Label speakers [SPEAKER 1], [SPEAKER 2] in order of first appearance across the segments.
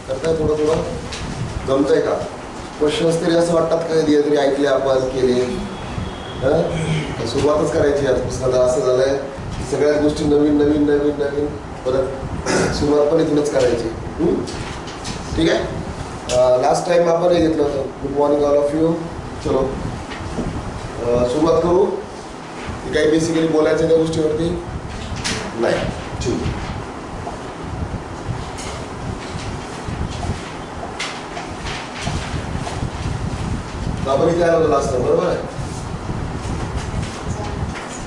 [SPEAKER 1] करताय थोडं थोडं जमतंय का? क्वेश्चन्स तरी असं वाटतात का कधी तरी ऐकले आपण केले? सुरुवातच करायची आज पुस्तकात. असं झालंय सगळ्याच गोष्टी नवीन नवीन नवीन नवीन परत सुरुवात पण इथूनच करायची. ठीक आहे. लास्ट टाइम आपण हे घेतलं होतं. Good morning all of you. चलो सुरुवात करू. काही बेसिकली बोलायचं त्या गोष्टीवरती नाही. ठीक. आपण इथे आलो होतो लास्ट टाइम, बरोबर आहे?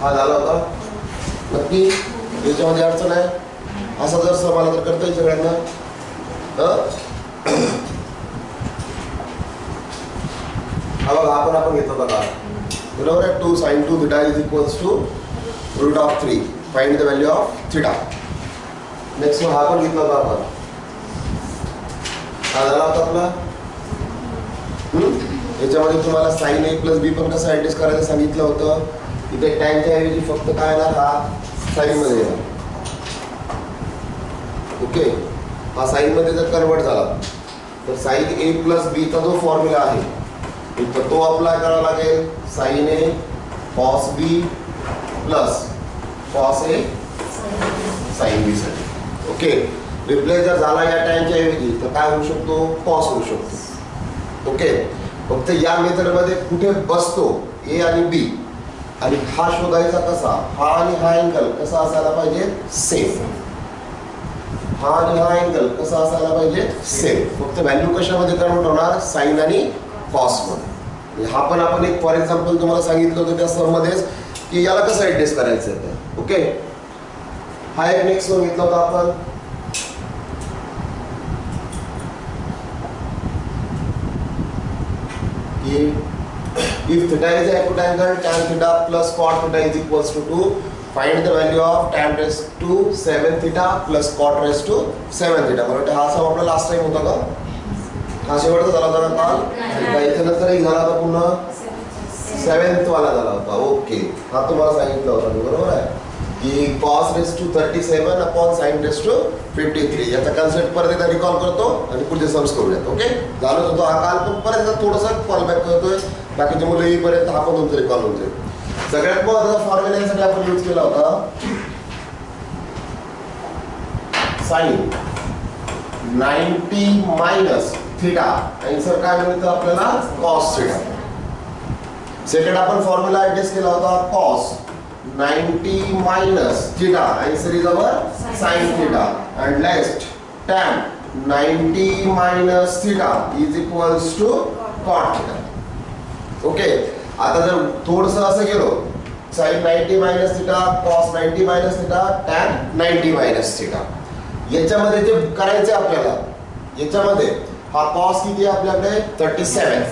[SPEAKER 1] हा झाला होता नक्की. याच्यामध्ये अडचण आहे असं जर मला तर करता येईल सगळ्यांना. हा बघा आपण घेतलं बघा, बरोबर आहे. 2 sin 2 theta is equals to √3. Find the value of theta. Next हा पण घेतला होता आपण. हा झाला होता आपला. याच्यामध्ये तुम्हाला sin a + b पण कसं ऍडजस्ट करायचं सांगितलं होतं. इथे टॅनच्या ऐवजी फक्त काय येणार, हा साइन मध्ये येणार. ओके. हा साइन मध्ये जर कन्वर्ट झाला तर sin a + b चा जो फॉर्म्युला आहे तर तो अप्लाय करावा लागेल. sin a cos b plus cos a sin b साठी. ओके. रिप्लेस जर झाला या टॅनच्या ऐवजी तर काय होऊ शकतो, cos होऊ शकतो. ओके. फक्त या मेथडमध्ये कुठे बसतो a आणि b आणि हा शोधायचा कसा, हा आणि हा अँगल कसा असायला पाहिजे, सेम. हा आणि हा अँगल कसा असायला पाहिजे, सेम. फक्त व्हॅल्यू कशामध्ये कन्वर्ट होणार, साइन आणि कॉस मध्ये. हा पण आपण एक फॉर एक्झाम्पल तुम्हाला सांगितलं होतं त्या सम मध्येच की याला कसं ऍडजस्ट करायचं आहे. ओके. हा एक नेक्स्ट सम घेतला होता आपण. If theta is an acute angle, tan theta plus cot theta is equals to 2. Find the value of tan raised to 7 theta plus cot raised to 7 theta. बरोबर. हा सम आपला लास्ट टाइम होता का? हा शेवटचा झाला होता काल. त्याच्यानंतर एक झाला होता पुन्हा 7th वाला झाला होता. ओके. हा तुम्हाला सांगितलं होतं बरोबर आहे की cos raised to 37 upon sin raised to 53. याचा कन्सेप्ट परत एकदा रिकॉल करतो आणि पुढचे सम्स करूयात. ओके. झालं होतं हा काल पण परत एकदा थोडंसं कॉल बॅक करतोय. बाकीचे मुलं येईपर्यंत हा पण तुमचं रिकॉल होऊन जाईल. सगळ्यात महत्त्वाचा फॉर्म्युला यासाठी आपण यूज केला होता sin 90 मायनस थिटा. आन्सर काय मिळतं आपल्याला, cos थिटा. सेकंड आपण फॉर्म्युला ऍडजस्ट केला होता cos 90 minus theta. Answer is our sin theta. And last tan 90 minus theta is equals to cot theta. Okay. आता जर थोडंसं असं गेलो sin 90 minus theta, cos 90 minus theta, tan 90 minus theta. याच्यामध्ये जे करायचे आपल्याला, याच्यामध्ये हा cos किती आहे आपल्याकडे 37,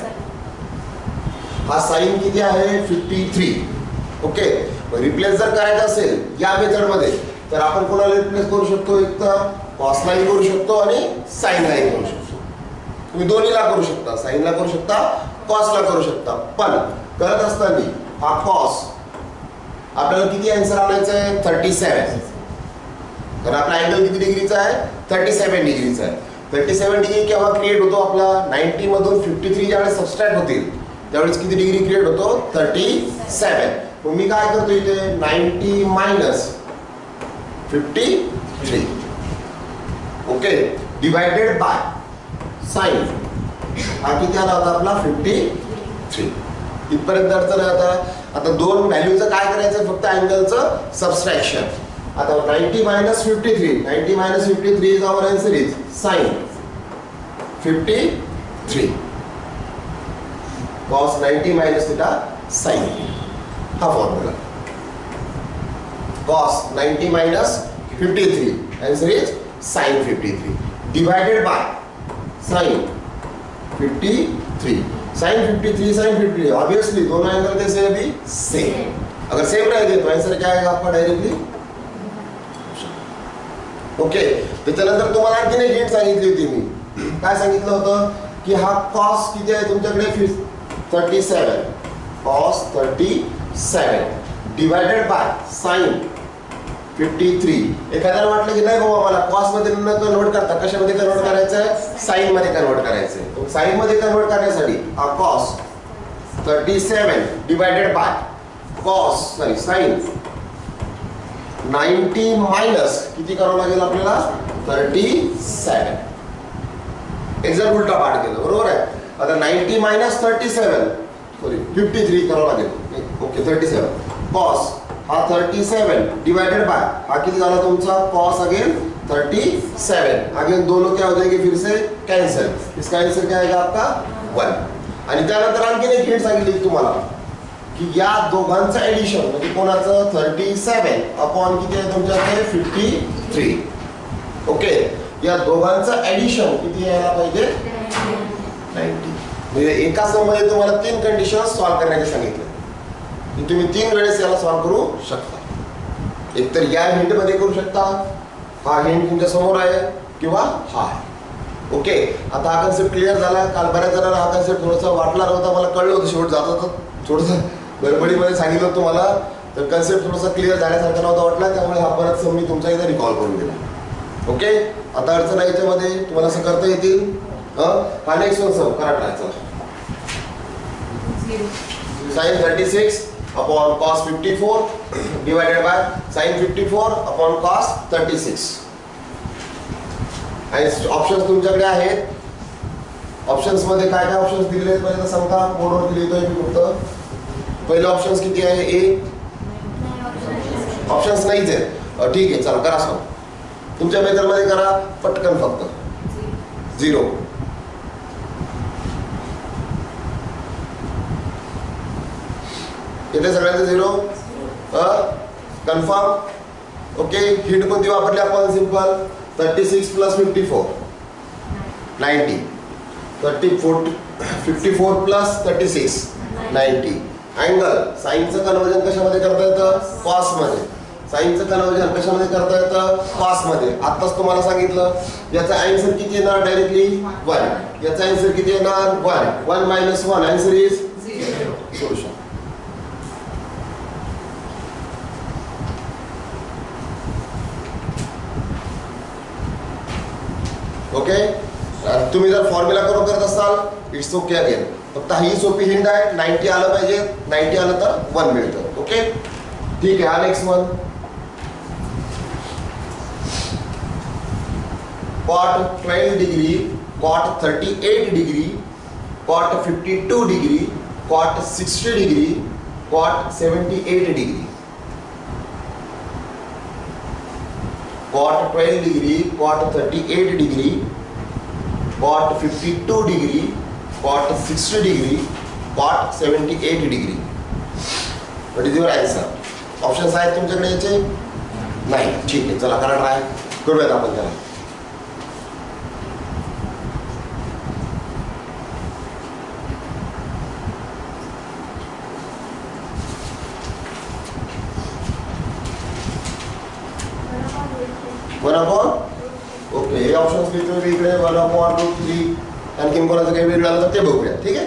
[SPEAKER 1] हा sin किती आहे 53. ओके. रिप्लेस जर करायचं असेल या मेथड मध्ये तर आपण कोणाला रिप्लेस करू शकतो, एक तर cos लाईन करू शकतो आणि sin लाईन करू शकतो. तुम्ही दोन्हीला करू शकता, sin ला करू शकता, cos ला करू शकता. पण करत असताना हा cos आपल्याला किती आन्सर आणायचा आहे 37. तर आपला अँगल किती डिग्रीचा आहे 37 डिग्रीचा आहे. 37 डिग्री केव्हा क्रिएट होतो आपला, 90 मधून 53 ज्यावेळेस सबस्ट्रॅक्ट होतील त्यावेळेस किती डिग्री क्रिएट होतो 37. मग मी काय करतो इथे 90 minus 53. Okay. Divided by sine. हा किती आला होता आपला 53. इथपर्यंत अडचण आहे. आता दोन व्हॅल्यूचं काय करायचं, फक्त अँगलचं सबस्ट्रॅक्शन. आता 90 minus 53, 90 minus 53 is our answer is sine 53. cos 90 minus theta sine. हा formula cos 90 minus 53. Answer is sin 53 divided by sin 53. sin 53 sin 53 obviously दोनों एंगल कैसे है अभी सेम. अगर सेम रहेंगे तो आंसर क्या आएगा आपका डायरेक्टली. ओके. त्याच्यानंतर तुम्हाला आणखीन एक हिंट सांगितली होती मी. काय सांगितलं होतं की हा cos किती आहे तुमच्याकडे 37. cos 37 divided by sin 53. एखाद्याला वाटलं की नाही बाबा मला कॉस मध्ये न कन्वर्ट करता कशामध्ये कन्वर्ट करायचं आहे, साइन मध्ये कन्वर्ट करायचं आहे. साइन मध्ये कन्वर्ट करण्यासाठी हा cos 37 divided by sine 90 minus किती करावं लागेल आपल्याला 37. एक्झॅक्ट उलटा पाठ केलं बरोबर आहे. आता 90 मायनस 37 सॉरी 53 करावं लागेल. ओके 37 कॉस हा 37 डिवाइडेड बाय हा किती झाला तुमचा कॉस अगेन 37. अगेन दोनों क्या हो जाएंगे फिर से कैंसिल. इसका आंसर क्या आएगा आपका 1. आणि त्यानंतर आणखीन एक हिंट सांगितली तुम्हाला की या दोघांचं एडिशन म्हणजे कोणाचं 37 अपॉन किती आहे तुमच्याकडे 53. ओके या दोघांचं एडिशन किती यायला पाहिजे 90. म्हणजे एका सममध्ये तुम्हाला 3 कंडिशन सॉल्व्ह करण्याचे सांगितले. तुम्ही 3 वेळेस याला सॉल्व्ह करू शकता. एक तर या हिंट मध्ये करू शकता, हा हिंट तुमच्या समोर आहे किंवा हा आहे. ओके आता हा कन्सेप्ट क्लिअर झाला. काल बऱ्याच जणांना हा कन्सेप्ट थोडासा वाटला नव्हता, मला कळलं होतं शेवट जात होतं थोडंसं गडबडीमध्ये सांगितलं तुम्हाला, तर कन्सेप्ट थोडासा क्लिअर झाल्यासारखा नव्हता वाटला, त्यामुळे हा परत मी तुमचा इथे रिकॉल करून दिला. ओके आता अडचण आहे याच्यामध्ये तुम्हाला असं करता येतील. हा नेक्स्ट वन सम करा ट्राय. चला sin 36 upon cos 54 divided by sin 54 upon cos 36. आणि ऑप्शन्स तुमच्याकडे आहेत. ऑप्शन्स मध्ये काय काय ऑप्शन्स दिलेले आहेत पहिल्यांदा सांगता. बोर्डवर लिहितोय मी फक्त. पहिले ऑप्शन्स किती आहे ए. ऑप्शन्स नाहीच आहेत. ठीक आहे चला करा सांग. तुमच्या मेथडमध्ये करा पटकन फक्त 0. इथे सगळ्यांचं 0 कन्फर्म. ओके हिंट कोणती वापरली आपण सिंपल 36 प्लस 54 90. 54 प्लस 36 90. अँगल साइनचं कन्वर्जन कशामध्ये करता येतं कॉस मध्ये. साइनचं कन्वर्जन कशामध्ये करता येतं कॉस मध्ये. आताच तुम्हाला सांगितलं याचा आन्सर किती येणार डायरेक्टली 1. याचा आन्सर किती येणार 1. 1 minus 1 answer is 0. Solution. Okay तुम्ही जर फॉर्म्युला करून करत असाल इट्स ओके. अगेन फक्त ही सोपी हिंट आहे. 90 आलं पाहिजे. 90 आलं तर 1 मिळतं. ओके ठीक आहे. हा next one cot 12 degree cot 38 degree cot 52 degree cot 60 degree cot 78 degree. cot 12 degree cot 38 degree cot 52 degree cot 60 degree cot 78 degree. What is your answer. Options आहेत तुमच्याकडे याचे नाही. ठीक आहे चला करा ट्राय करूयात आपण त्याला. ओके हे ऑप्शन्स लिहितोय इकडे 1/√3. आणखीन कोणाचं काही वेळ लागलं तर ते बघूया. ठीक आहे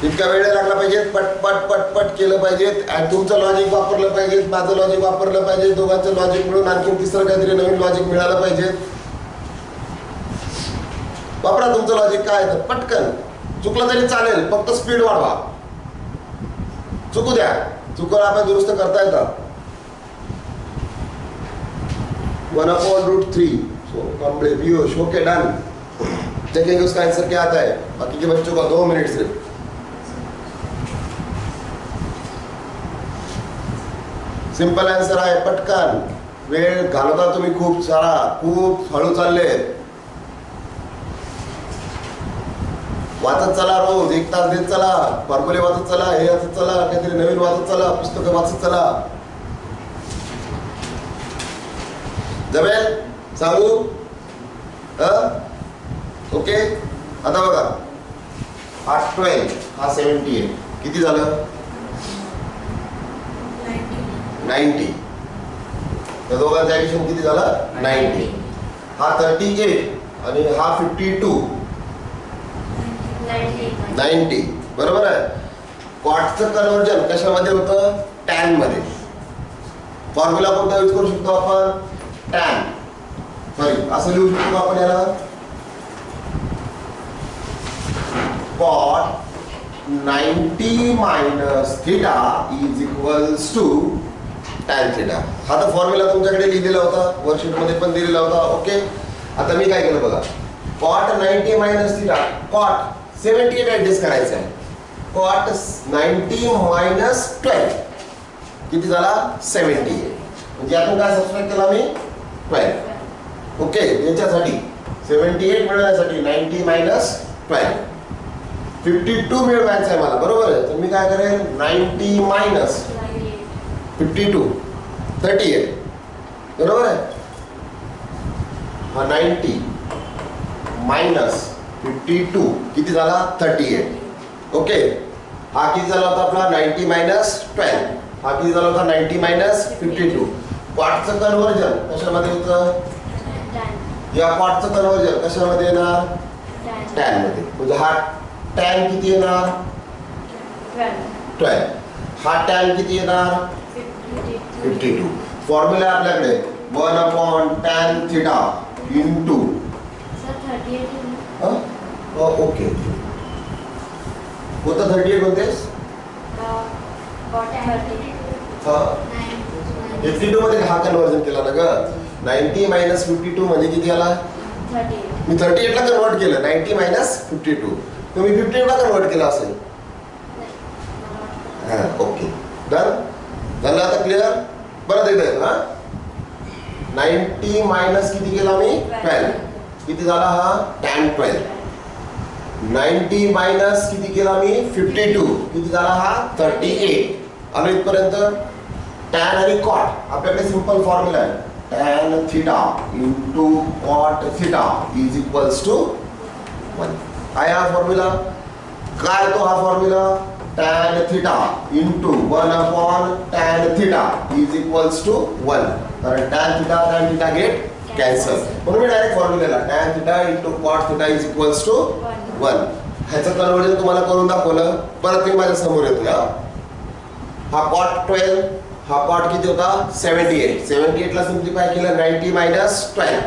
[SPEAKER 1] इतका वेळ लागला पाहिजे. पटपट पटपट केलं पाहिजेत. आणि तुमचं लॉजिक वापरलं पाहिजे, माझं लॉजिक वापरलं पाहिजे. दोघांचं लॉजिक मिळून आणखीन तिसरं काहीतरी नवीन लॉजिक मिळालं पाहिजे. वापरा तुमचं लॉजिक काय तर पटकन. चुकलं तरी चालेल फक्त स्पीड वाढवा. चुकू द्या. चुकलं आपण दुरुस्त करता येतं. 1/√3. So complete Piyush. Okay done. देखेंगे उसका आंसर क्या आता है. बाकी के बच्चों का 2 मिनट सिर्फ. सिंपल आंसर आहे पटकन. वेळ घालवता तुम्ही खूप सारा. खूप हळू चालले. वाचत चला रोज 1 तास देत चला. फॉर्म्युले वाचत चला. हे वाचत चला. काहीतरी नवीन वाचत चला. पुस्तकं वाचत चला. जमेल सांगू. ओके आता बघा हा 12 हा 78 किती झालं 90. त्या दोघांचं ऍडिशन किती झालं 90. हा 38 आणि हा 52 90 बरोबर आहे. कॉटचं कन्वर्जन कशामध्ये होतं टॅन मध्ये. फॉर्म्युला कोणता यूज करू शकतो आपण? टॅन. सॉरी, असं लिहू शकतो आपण याला cot 90 minus theta is equals to tan theta. हा तर फॉर्म्युला तुमच्याकडे लिहिलेला होता, वर्कशीट मध्ये पण दिलेला होता. ओके, आता मी काय केलं बघा, cot 90 minus theta, cot 78 adjust करायचं आहे. cot 90 minus 12 किती झाला? 78. म्हणजे यातून काय सबट्रॅक्ट केला मी? 12. ओके, याच्यासाठी 78 मिळवण्यासाठी 90 minus 12 52 मिळवायचं आहे मला, बरोबर आहे. तर मी काय करेन, 90 minus 52 38, बरोबर आहे. हा 90 minus 52 किती झाला? 38. ओके, हा किती झाला होता आपला? 90 minus 12. हा किती झाला होता? 90 minus 52. क्वाटचं कन्वर्जन कशामध्ये होतं? या क्वाटचं कन्वर्जन कशामध्ये येणार? टॅन मध्ये. म्हणजे हा टॅन किती येणार? 12. हा टॅन किती येणार? 52. फॉर्म्युला आपल्याकडे 1/tan theta into ओके, कोणतं 38 म्हणतेस? 52 मध्ये हा कन्वर्जन केला ना ग. 90 minus 52 म्हणजे किती आला? मी 38 ला कन्वर्ट केलं. 90 minus 52 तुम्ही 58 ला कन्वर्ट केला असेल. हा, ओके, डन झालं. आता क्लिअर? परत एकदा हा 90 मायनस किती केला मी? 12. किती झाला हा? tan 12. 90 मायनस किती केला मी? 52. किती झाला हा? 38. आलो इथपर्यंत. tan आणि cot आपल्याकडे सिंपल फॉर्म्युला आहे. tan theta into cot theta is equals to 1. काय हा फॉर्म्युला? काय तो हा formula? tan theta into 1/tan theta is equals to 1. कारण tan theta get cancel. म्हणून मी direct formula tan theta into cot theta is equals to 1. ह्याचं conversion तुम्हाला करून दाखवलं. परत मी माझ्या समोर येतो. हा cot 12, हा cot किती होता? 78. 78 ला सिम्प्लिफाय केलं 90 minus 12.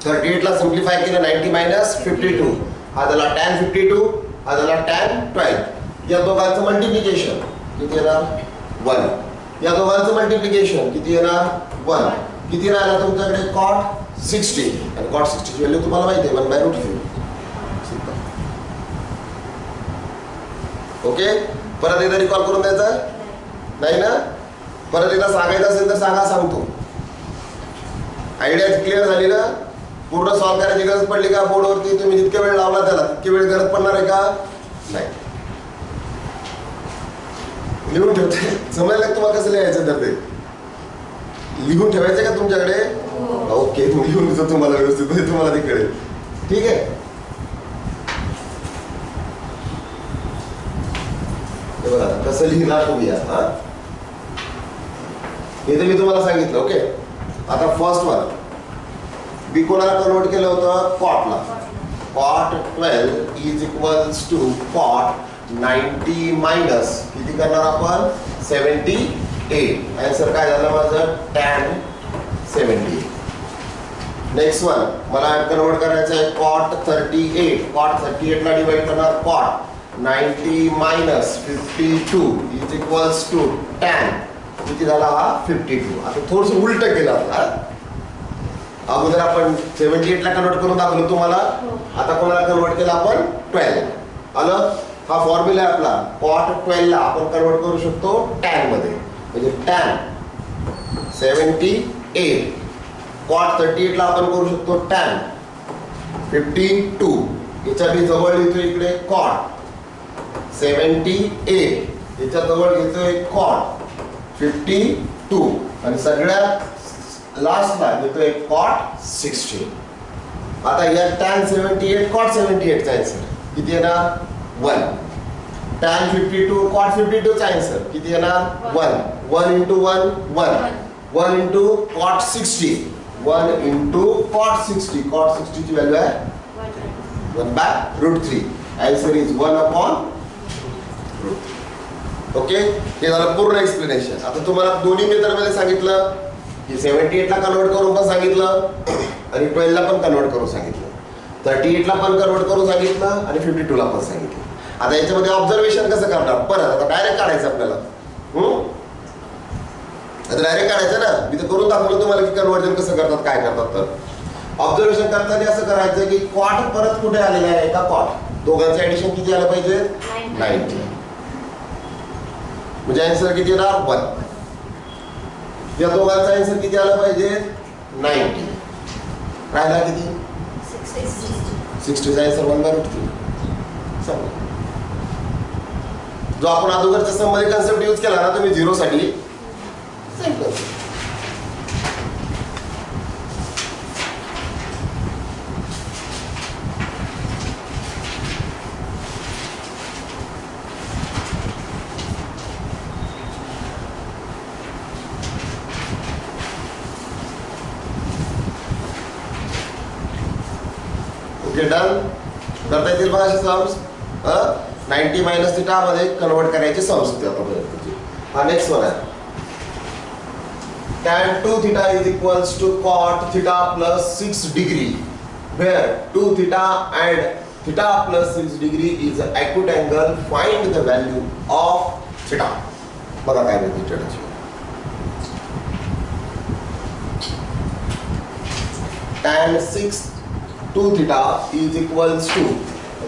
[SPEAKER 1] 38 ला सिम्प्लिफाय केलं 90 minus 52. हा झाला tan 52, हा झाला tan 12. या दोघांचं मल्टिप्लिकेशन किती येणार? 1. या दोघांचं मल्टिप्लिकेशन किती येणार? 1. किती राहिला तुमच्याकडे? cot 60. आणि cot 60 ची व्हॅल्यू तुम्हाला माहिती आहे 1/√3. ओके, परत एकदा रिकॉल करून द्यायचा नाही ना? परत एकदा सांगायचं असेल तर सांगा, सांगतो. आयडिया क्लिअर झाली ना? पूर्ण सॉल्व करायची गरज पडली का? बोर्डवरती तुम्ही जितके वेळ लावला त्याला तितके वेळ गरज पडणार आहे का? नाही. लिहून ठेवते. समजलं तुम्हाला कसं लिहायचं तर ते लिहून ठेवायचं का तुमच्याकडे? ओके, लिहून देतो तुम्हाला व्यवस्थित, तुम्हाला ते कळेल. ठीक आहे. बघा कसं लिहिणार तुम्ही. हे तर मी तुम्हाला सांगितलं. ओके, आता फर्स्ट वन बी कोणाला कन्वर्ट केलं होतं? कॉटला. cot 12 is equals to cot 90 minus किती करणार आपण? 78. आन्सर काय झालं माझं? tan 78. नेक्स्ट वन मला कन्वर्ट करायचं आहे cot 38. cot 38 ला डिवाइड करणार cot 90 minus 52 is equals to tan किती झाला हा? 52. आता थोडस उलट केलं आपला. अगोदर आपण 78 ला कन्वर्ट करून दाखवलं तुम्हाला. आता कोणाला कन्वर्ट केलं आपण? 12. आलं? हा फॉर्म्युला आहे आपला. cot 12 ला आपण कन्वर्ट करू शकतो tan मध्ये. म्हणजे tan 78. cot 38 ला आपण करू शकतो tan 52. याच्या बी जवळ येतो इकडे cot 78. याच्या जवळ येतोय cot 52. आणि सगळ्यात लास्टला येतोय cot 60. आता या tan 78 cot 78 चा आन्सर किती येणार? 1. tan 52 cot 52 चा आन्सर किती येणार? 1. 1 into 1 1. 1 into cot 60. 1 into cot 60. cot 60 ची व्हॅल्यू आहे 1/√3. Answer is 1/√3. ओके, हे झालं पूर्ण एक्सप्लेनेशन. आता तुम्हाला दोन्ही मेथडमध्ये सांगितलं की 78 ला कन्वर्ट करून पण सांगितलं आणि 12 ला पण कन्वर्ट करून सांगितलं, 38 ला पण कन्वर्ट करून सांगितलं आणि 52 ला पण सांगितलं. आता याच्यामध्ये ऑब्झर्वेशन कसं करणार परत, आता डायरेक्ट काढायचं आपल्याला. आता डायरेक्ट काढायचं ना, मी तर करून दाखवलं तुम्हाला की कन्वर्जन कसं करतात काय करतात. तर ऑब्झर्वेशन करताना असं करायचं की कॉट परत कुठे आलेला आहे का कॉट, दोघांचं ऍडिशन किती आलं पाहिजे 90, म्हणजे आन्सर किती येणार 1. या दोघांचा आन्सर किती आलं पाहिजे 90, राहिला किती 60 चा आन्सर 1/√3. जो आपण अगोदरच्या सम मध्ये कन्सेप्ट यूज केला ना तुम्ही 0 साठी, सेम कन्सेप्ट. Okay, done. करता येतील बघा असे सम्स. 90 मायनस थिटा मध्ये कन्वर्ट करायचे सम्स होते आतापर्यंत. हा नेक्स्ट वन आहे. tan 2 theta is equals to cot theta plus 6 degree, where 2 theta and theta plus 6 degree is an acute angle. Find the value of theta. बघा काय माहिती थीटाची. tan 2 theta is equals to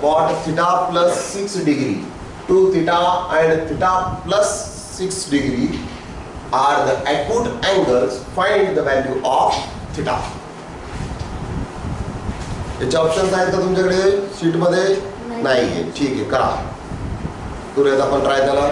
[SPEAKER 1] cot theta plus 6 degree. 2 theta and theta plus 6 degree are the acute angles. Find the value of theta. याचे options आहेत का तुमच्याकडे sheet मध्ये? नाहीये. ठीक आहे, करा. करूयात आपण ट्राय त्याला.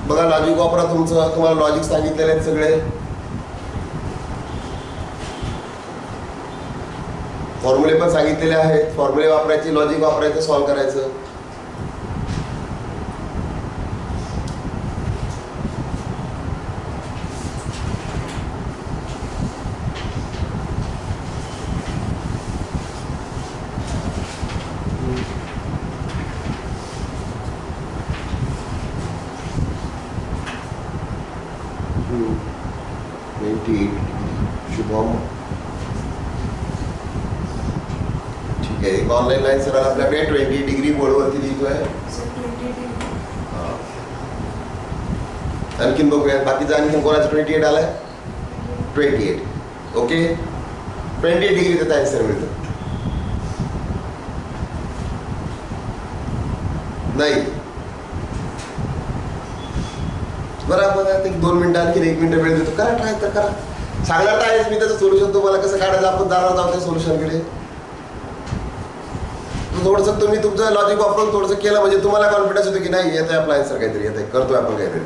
[SPEAKER 1] बघा लॉजिक वापरा तुमचं, तुम्हाला लॉजिक सांगितलेले आहेत सगळे. फॉर्म्युले पण सांगितलेले आहेत, फॉर्म्युले वापरायचे, लॉजिक वापरायचं, सॉल्व्ह करायचं. शुभम, ठीक आहे. एक ऑनलाईन लाईन सर आपल्याकडे 20 डिग्री बोर्डवरती लिहितोय. आणखीन बघूया बाकीचं. आणखीन कोणाचं 28 आलाय? 28. ओके, 20 डिग्री त्याचा आन्सर मिळतो. नाही बरोबर. एक 2 मिनिटं आणखी 1 मिनिट वेळ देतो, करा ट्राय तर करा. सांगणार तर आहेच मी त्याचं सोल्युशन तुम्हाला कसं काढायचं. आपण जाणार आहोत त्या सोल्युशनकडे. थोडंसं तुम्ही तुमचं लॉजिक वापरून थोडंसं केलं म्हणजे तुम्हाला कॉन्फिडन्स होतो की नाही येत आहे आपला आन्सर, काहीतरी येत आहे, करतोय आपण काहीतरी.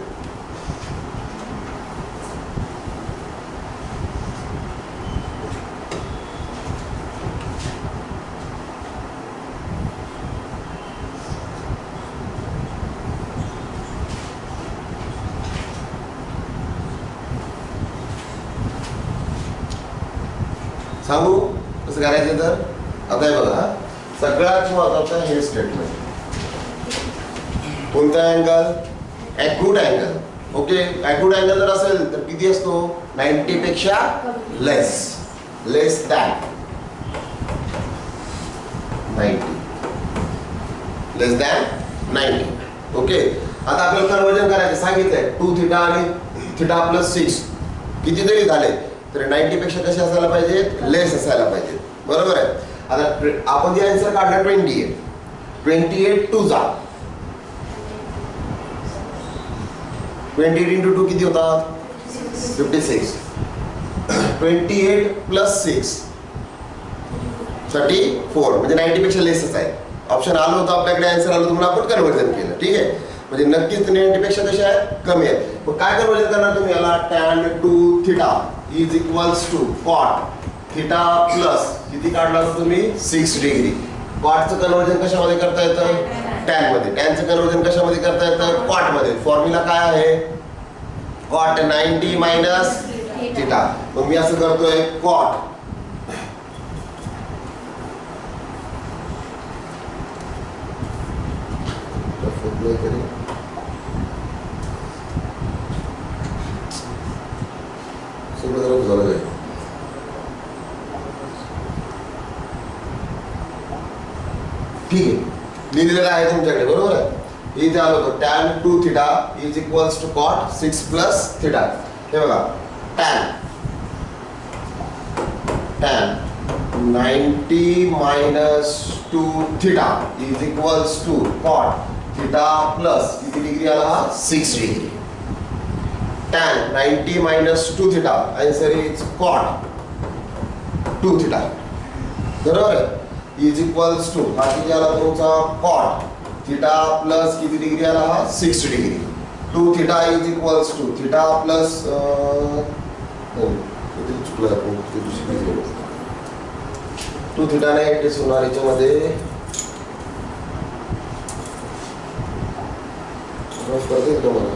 [SPEAKER 1] सांगू कसं करायचं तर? आता हे बघा, सगळ्यात महत्वाचं हे स्टेटमेंट. कोणता angle? Acute angle. Okay, acute angle जर असेल तर किती असतो? 90 पेक्षा लेस, लेस दॅन 90, लेस दॅन 90. ओके, आता आपल्याला कन्वर्जन करायचं सांगितलंय. 2 थिटा आणि थिटा प्लस 6 किती जरी झाले तर 90 पेक्षा कसे असायला पाहिजे? लेस असायला पाहिजे. बरोबर आहे. आता आपण जे आन्सर काढला 28 2 जा 28 इंटू 2 किती होतात? 56. 28 प्लस 6 34, म्हणजे 90 पेक्षा लेसच आहे. ऑप्शन आलं होतं आपल्याकडे, आन्सर आलं, तुम्हाला आपण कन्वर्जन केलं. ठीक आहे, म्हणजे नक्कीच 90 पेक्षा कशा आहे कमी आहे. मग काय कन्वर्जन करणार तुम्ही याला tan 2 theta is equals to cot theta plus किती काढणार तुम्ही 6 डिग्री. कॉटचं कन्वर्जन कशामध्ये करता येतं tan मध्ये, टॅनचं कन्वर्जन कशामध्ये करता येतं कॉट मध्ये. फॉर्म्युला काय आहे कॉट 90 मायनस थिटा. मग मी असं करतोय कॉट ठीक आहे लिहिलेलं आहे तुमच्याकडे बरोबर आहे. इथे आलो होतो tan 2 theta is equals to cot 6 plus theta. हे बघा tan 90 minus 2 theta is equals to cot theta plus किती डिग्री आला हा 6 degree. tan 90 minus 2 theta answer is cot 2 theta बरोबर आहे. इज इक्वल्स टू हा किती आला तुमचा कॉट थिटा प्लस किती डिग्री आला हा 6 degree. 2 theta is equals to theta plus चुकलं 2 थिटा नाही ऍडजस्ट होणार याच्यामध्ये करते तुम्हाला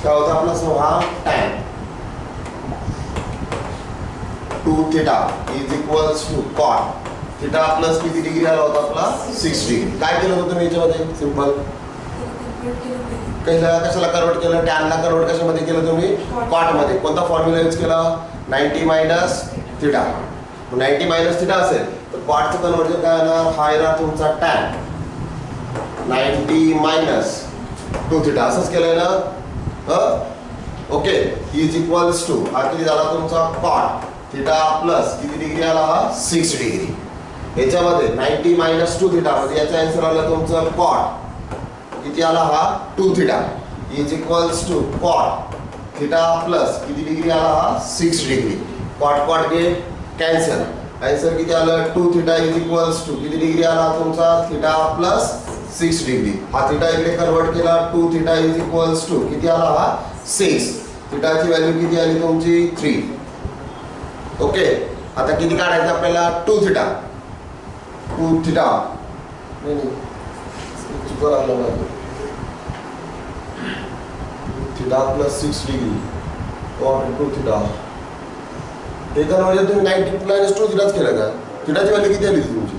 [SPEAKER 1] काय होता आपला हा tan 2 theta is equals to cot theta plus किती डिग्री आला होता आपला 6 डिग्री. काय केलं होतं तुम्ही याच्यामध्ये सिंपल कशाला कन्वर्ट केलं tan ला कन्वर्ट कशामध्ये केलं तुम्ही कॉट मध्ये. कोणता फॉर्म्युला यूज केला 90 मायनस थिटा. 90 मायनस थिटा असेल तर कॉटचं कन्वर्जन काय येणार हा येणार तुमचा tan 90 मायनस 2 थिटा असंच केलंय ना. ओके इज इक्वल्स टू हा किती झाला तुमचा कॉट थिटा प्लस किती डिग्री आला हा 6 डिग्री. याच्यामध्ये 90 मायनस 2 थिटा म्हणजे याचा आन्सर आला तुमचा कॉट किती आला हा 2 theta is equals to cot theta plus किती डिग्री आला हा 6 degree. Cot cot get cancel. Answer किती आलं 2 थिटा इज इक्वल्स टू किती डिग्री आला तुमचा थिटा प्लस 6 डिग्री. हा थिटा इकडे कन्वर्ट केला 2 थिटा इज इक्वल्स टू किती आला हा 6. थिटाची व्हॅल्यू किती आली तुमची 3. ओके आता किती काढायचं आपल्याला 2 थिटा 2 थिटा नाही चुका लागलं ना theta plus 6 degree cot 2 theta. हे कन्वर्जन तुम्ही 90 प्लस 2 थिटाच केलं का. थिटाची व्हॅल्यू किती आली तुमची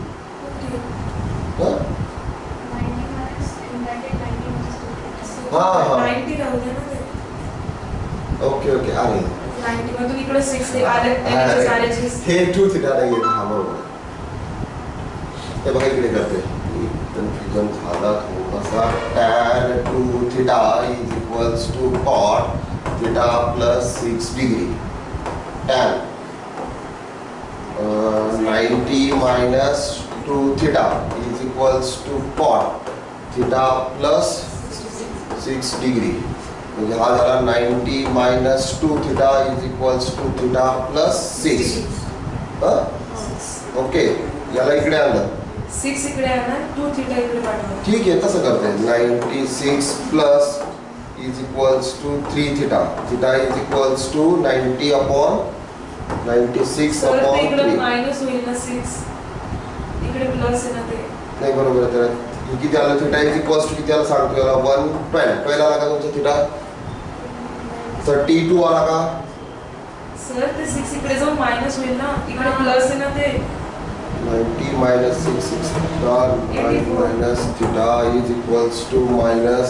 [SPEAKER 1] ओके ओके अरे
[SPEAKER 2] 90 मधून इकडे 6 ते आले त्याचे सारे
[SPEAKER 1] हे 2 थिटा नाही येत हा बरोबर. हे बघा इकडे करते कन्फ्युजन झाला थोडासा. tan 2 theta is equals to cot theta plus 6 degree. tan 90 minus 2 theta is equals to cot theta plus 6 degree. म्हणजे हा झाला 90 minus 2 theta is equals to theta plus 6. Okay याला इकडे आणलं
[SPEAKER 2] 6 इकडे आणा 2 थिटा इकडे पाठवा.
[SPEAKER 1] ठीक आहे तसं करते 96 plus is equals to 3 theta. Theta is equals to 90 upon 96 upon 3.
[SPEAKER 2] इकडे मायनस होईल ना 6 इकडे प्लस आहे ना ते
[SPEAKER 1] नाही बरोबर आहे. तर किती आलं थिटा इज इक्वल्स टू किती आलं सांगतो याला 112 आला का तुमचा थिटा 32 आला का
[SPEAKER 2] सर ते 6 इकडे जाऊन मायनस होईल ना इकडे प्लस आहे ना ते
[SPEAKER 1] 90 minus 6 minus theta is equals to minus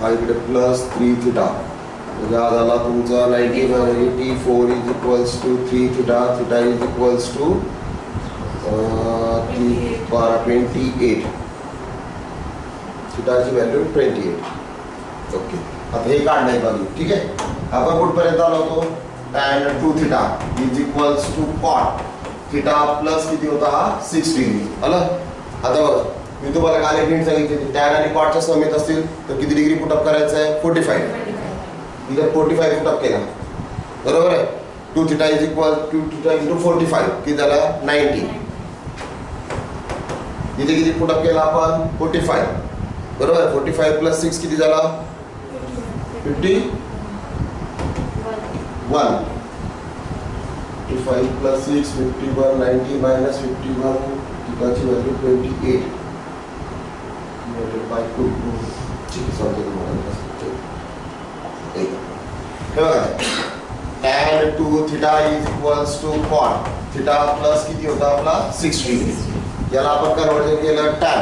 [SPEAKER 1] हा इकडे प्लस 3 थिटा. म्हणजे हा झाला तुमचा 90 84 is equals to 3 theta. Theta is equals to 28. थिटाची व्हॅल्यू 28. ओके आता हे काढण्याची बाजू ठीक आहे. आपण कुठपर्यंत आलो होतो tan 2 theta is equals to cot theta plus किती होता हा 6 डिग्री आलं. आता बघा मी तुम्हाला काल एक हिंट सांगितली tan आणि कॉटच्या समेत असतील तर किती डिग्री पुटअप करायचं आहे 45. इथे 45 पुटअप केला बरोबर आहे. 2 theta is equal 2 theta into 45 किती झाला 90. इथे किती पुट अप केला आपण 45 बरोबर. 45 प्लस 6 किती झाला 51. 55 प्लस 6 51 90 मायनस 51 थिटाची value 28 divided by 2. tan 2 theta is equals to cot theta plus किती होता आपला 6 डिग्री. याला आपण कन्वर्जन केलं tan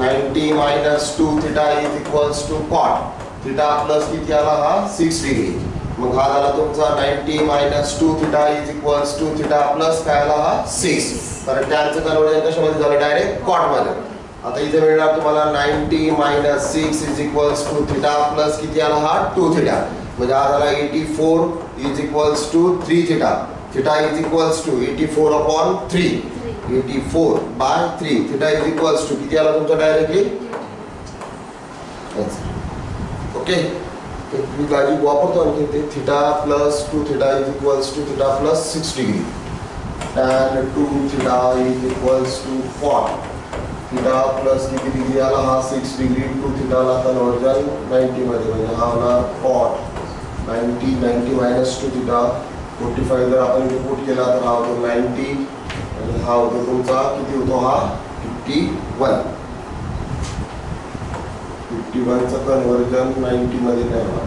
[SPEAKER 1] 90 minus 2 theta is equals to cot theta plus किती आला हा 6 डिग्री. मग हा झाला तुमचा 90 minus 2 theta is equals to theta plus काय आला हा 6. तर tan चं कन्वर्जन कशामध्ये झालं डायरेक्ट कॉट मध्ये. आता इथे मिळणार तुम्हाला 90 minus 6 is equals to theta plus किती आला हा 2 थिटा. म्हणजे हा झाला 84 is equals to 3 theta. Theta is equals to 84 upon 3 84 by 3 theta is equals to किती आला तुमचा डायरेक्टली. ओके मी काळजी वापरतो आणखी ते theta plus 2 theta is equals to theta plus 6 degree. tan 2 theta is equals to cot theta plus किती degree आला हा 6 डिग्री. 2 थिटाला कन्वर्जन 90 मध्ये म्हणजे हा होणार cot 90 मायनस 2 थिटा 45 जर आपण इथे पुट केला तर हा होतो 90 आणि हा होतो तुमचा किती होतो हा 51. 51 चं कन्वर्जन 90 मध्ये नाही होणार.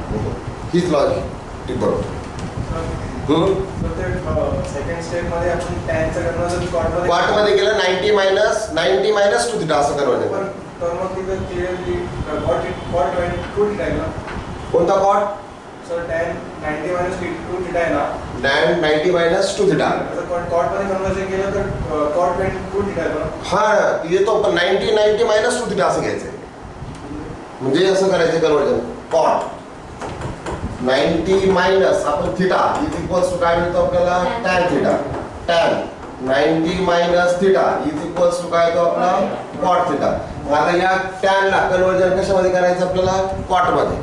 [SPEAKER 1] हीच लॉजिक ठीक बरोबर.
[SPEAKER 3] सेकंड स्टेप मध्ये आपण tan चं कन्वर्जन
[SPEAKER 1] कॉट मध्ये केलं 90 मायनस 2 थिटा असं कन्वर्जन.
[SPEAKER 3] तर मग तिथे क्लिअरली cot 2 थिटा आहे ना.
[SPEAKER 1] कोणता cot
[SPEAKER 3] sir tan 90 minus 2 theta आहे ना.
[SPEAKER 1] tan 90 मायनस 2 थिटा.
[SPEAKER 3] कॉट मध्ये कन्वर्जन केलं तर cot 2 थिटा आहे ना.
[SPEAKER 1] हा येतो पण 90 मायनस 2 थिटा असं घ्यायचं म्हणजे असं करायचं कन्वर्जन. कॉट 90 मायनस आपण थिटा इज इक्वल्स टू काय मिळतो आपल्याला tan theta. tan 90 minus theta is equals to काय येतो आपला cot थिटा. आता या tan ला कन्वर्जन कशामध्ये करायचं आपल्याला cot मध्ये.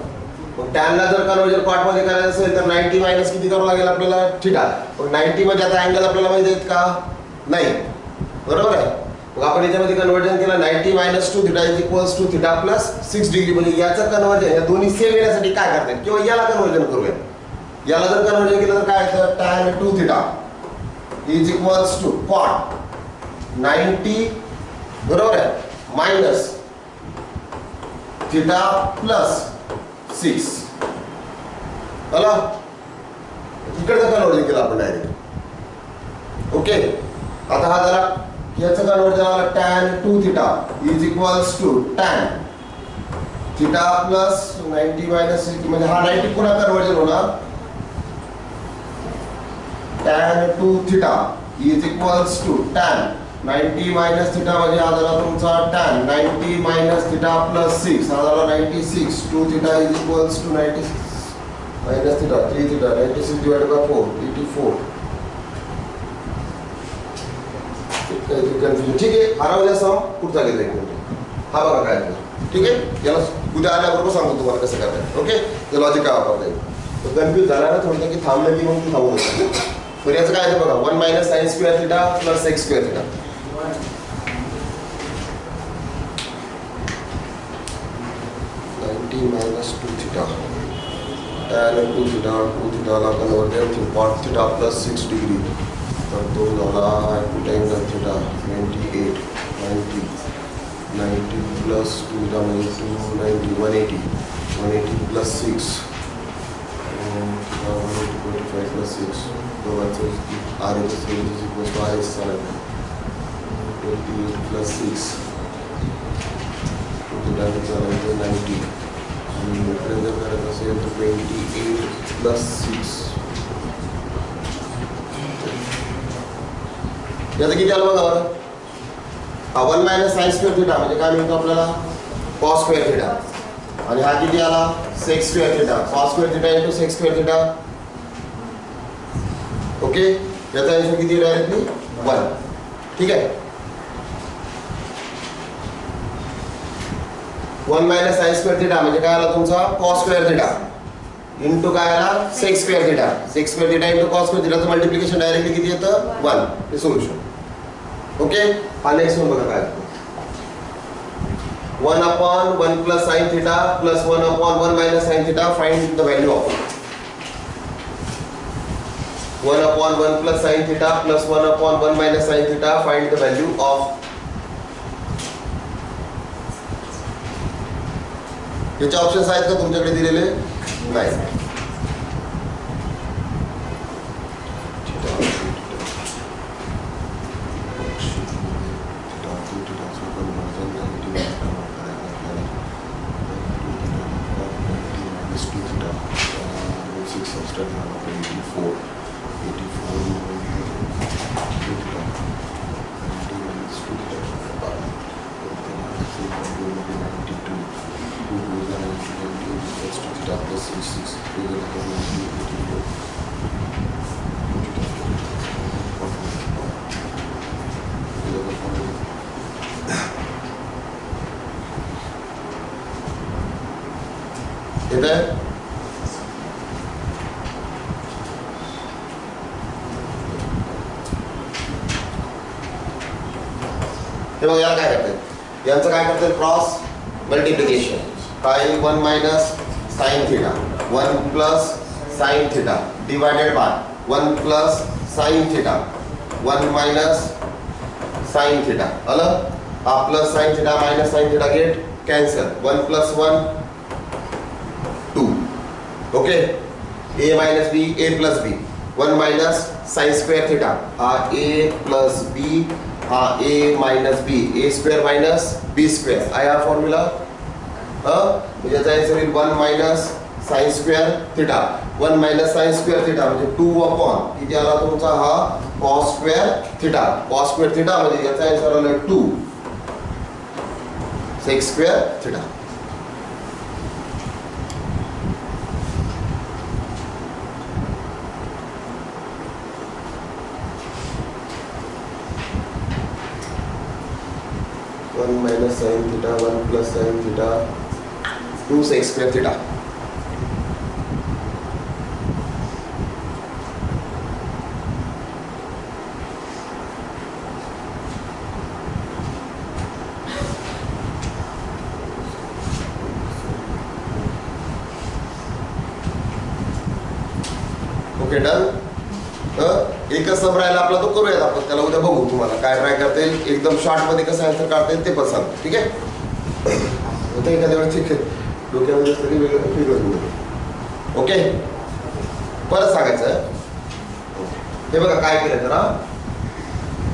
[SPEAKER 1] मग tan ला जर कन्वर्जन cot मध्ये करायचं असेल तर 90 मायनस किती करावं लागेल आपल्याला थिटा. पण 90 मध्ये आता अँगल आपल्याला माहिती आहेत का नाही बरोबर आहे. मग आपण याच्यामध्ये कन्वर्जन केलं 90 minus 2 theta is equals to theta plus 6 degree. म्हणजे याचं कन्वर्जन या दोन्ही सेम येण्यासाठी काय करतात किंवा याला कन्वर्जन करूया. याला जर कन्वर्जन केलं तर काय येतं tan 2 theta is equals to cot 90 बरोबर आहे मायनस थिटा प्लस 6 आला. इकडचं कन्वर्जन केलं आपण डायरेक्ट. ओके आता हा झाला याचं कन्वर्जन आलं tan 2 theta is equals to tan theta plus 90 minus 6 म्हणजे हा 90 पुन्हा कन्वर्जन होणार tan 2 theta is equals to tan 90 minus theta म्हणजे हा झाला तुमचा tan 90 मायनस थिटा प्लस 6 हा झाला 96 2 theta is equals to 96 minus theta 3 theta 96 divided by 4 84. Confusion ठीक आहे. हरवल्या सम पुढचा घेतला एक मिनिट. हा बघा काय ठीक आहे. याला उद्या आल्याबरोबर सांगतो तुम्हाला कसं करताय. ओके ते लॉजिक काय वापरता येईल. तर कन्फ्युज झाला ना थोडं की थांबलं की मग थांबू नका. तर याचं काय आहे बघा 1 minus sine square theta plus x square theta. 90 minus 2 theta tan 2 theta 2 थिटाला conversion to cot theta plus 6 degree. तर तो झाला अँगल थिटा 98 90 प्लस 2 थिटा म्हणजे 290 180 प्लस 6 185 प्लस 6 दोघांचं R H S is equals to I S 28 plus 6 थिटाचं 90 आणि इकडे जर करत असेल तर 28 प्लस 6 याचं किती आलं बघा बरं. हा 1 मायनस साइन स्क्वेअर थिटा म्हणजे काय मिळतो आपल्याला cos स्क्वेअर थिटा. आणि हा किती आला sec square theta. cos square theta into sec square theta. Okay याचा आन्सर किती डायरेक्टली 1. ठीक आहे 1 मायनस साइन स्क्वेअर थिटा म्हणजे काय आला तुमचा cos स्क्वेअर थिटा इंटू काय आला sec square theta. Sec square theta into cos square थिटाचं मल्टिप्लिकेशन डायरेक्टली किती येतं 1. हे सोल्युशन. ओके, हा नेक्स्ट वन बघा काय 1 upon 1 plus sin theta plus 1 upon 1 minus sin theta. Find the value of 1 upon 1 plus sin theta plus 1 upon 1 minus sin theta. Find the value of. याचे options आहेत का तुमच्याकडे दिलेले? नाही. हे बघा याला काय करतात, यांचं काय करतात क्रॉस मल्टिप्लिकेशन. काय 1 minus sine theta 1 plus sine theta divided by 1 plus sine theta 1 minus sine theta. आलं, हा plus sine theta minus sine theta get cancel. 1 plus 1 2. Okay, A minus B A plus B 1 minus sine square theta हा A plus B हा A minus B A square minus B square. आहे हा formula. म्हणजे याचा answer येईल 1 minus sine square theta 1 minus sine square theta म्हणजे 2 upon किती आला तुमचा हा cos square theta. Cos square theta म्हणजे याचा आन्सर आला 2 sec square theta. Minus sine theta 1 plus sine theta 2 sec square theta. Okay done. एकच सम राहिला आपला तो करूयात आपण, त्याला उद्या बघू तुम्हाला काय ट्राय करता येईल. एकदम शॉर्ट मध्ये कसं आन्सर काढता येईल ते पण सांगतो. ठीक आहे, होतं एखाद्या वेळेस ठीक आहे डोक्यामध्ये तरी वेगळं फिरवत. ओके, परत सांगायचं. हे बघा काय केलं तर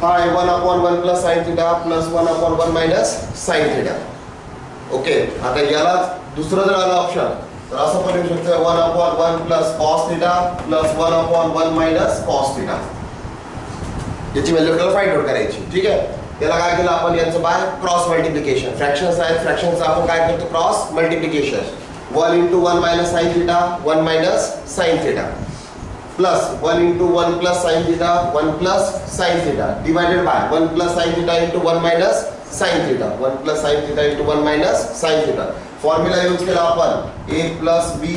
[SPEAKER 1] हाय 1 upon 1 plus sine theta plus 1 upon 1 minus sine theta. Okay, आता याला दुसरं जर आलं ऑप्शन तर असं पण येऊ शकतं 1 upon 1 plus cos theta plus 1 upon 1 minus cos theta. याची व्हॅल्यू आपल्याला फाइंड आउट करायची. ठीक आहे, याला काय केलं आपण यांचं बाय क्रॉस मल्टिप्लिकेशन. फ्रॅक्शन्स आहेत, फ्रॅक्शनचं आपण काय करतो cross multiplication. 1 into 1 minus sine theta 1 minus sine theta plus 1 into 1 plus sine theta 1 plus sine theta divided by 1 plus sine theta into 1 minus sine theta 1 plus sine theta into 1 minus sine theta. Formula use केला आपण a plus B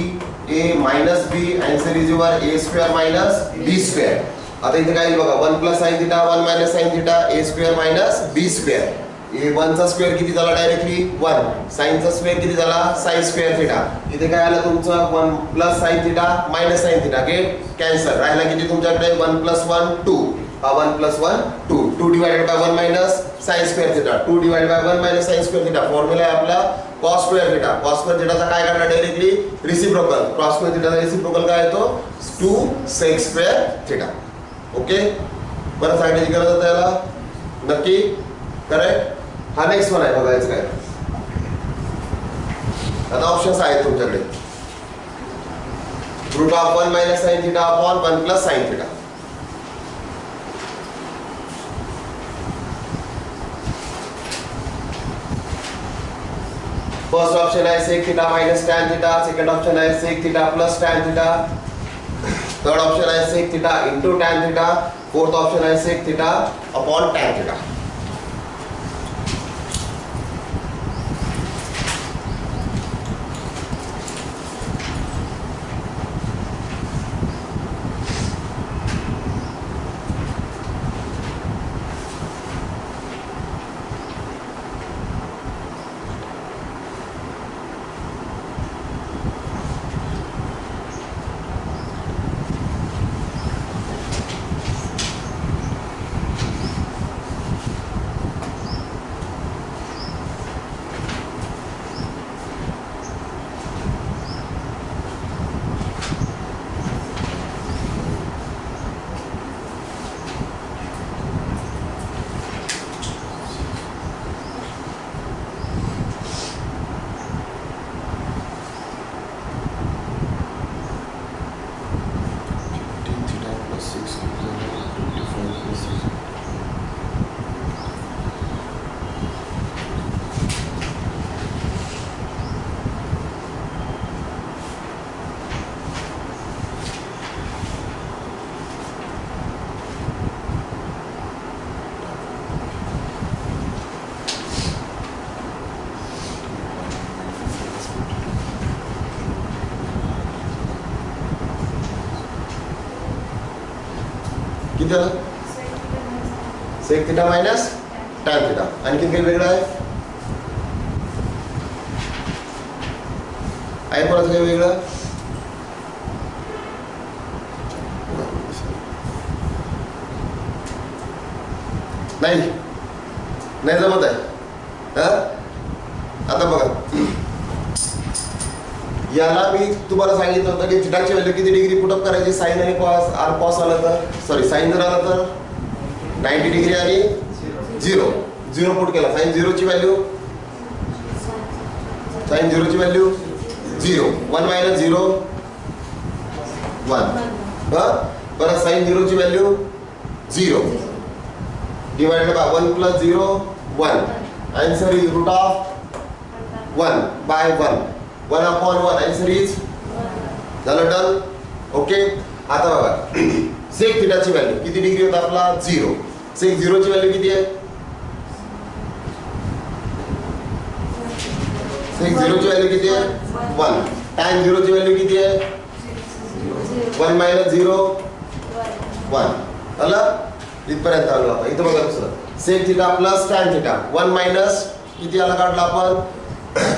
[SPEAKER 1] a minus B answer is your a square minus b square. आता इथे काय बघा 1 plus sine theta 1 minus sine theta a square minus b square. a 1 चा square किती झाला directly 1. Sign चा स्क्वेअर किती झाला साइन स्क्वेअर थिटा. इथे काय आलं तुमचं 1 plus sine theta minus sine theta get cancel. राहिला किती तुमच्याकडे 1 प्लस 1 2 हा 1 plus 1 2 2 divided by 1 minus sine square theta 2 divided by 1 minus sine square theta. Formula आहे आपला cos square theta. Cos square थिटाचा काय करणार डायरेक्टली रेसिप्रोकल. कॉस स्क्वेअर थिटाचा रेसिप्रोकल काय येतो 2 सेक स्क्वेअर थिटा. ओके, बरं सांगण्याची गरज आहे याला नक्की करेक्ट. हा नेक्स्ट वन आहे बघायचं काय. आता ऑप्शन्स आहेत तुमच्याकडे root of 1 minus sine theta upon 1 plus sine theta. First option है sec theta minus tan theta. Second option है sec theta plus tan theta. Third option है sec theta into tan theta. Fourth option है sec theta upon tan theta. किती झालं sec theta minus tan theta. आणखीन काही वेगळं आहे कोणाचं काही वेगळं नाही नाही जमत आहे. आता बघा याला मी तुम्हाला सांगितलं होतं की थिटाची व्हॅल्यू किती डिग्री पुटअप करायची साईन आणि कॉस आर कॉस आलं तर सॉरी साईन जर आलं तर 90 डिग्री आणि 0 पुट केला. साईन 0 ची व्हॅल्यू साईन 0 ची व्हॅल्यू 0 1 मायनस 0 1 परत साईन 0 ची value 0 divided by 1 plus 0 1. Answer is root of 1 by 1 1 upon 1. Answer is झालं डन. ओके आता बघा सेक थिटाची व्हॅल्यू किती डिग्री होता आपला 0. सेक 0 ची व्हॅल्यू किती आहे सेक 0 ची व्हॅल्यू किती आहे 1. टॅन 0 ची व्हॅल्यू किती आहे 1 मायनस 0 1 आलं इथपर्यंत आलो आपण. इथं बघा दुसरं sec theta plus tan theta 1 minus किती आला काढला आपण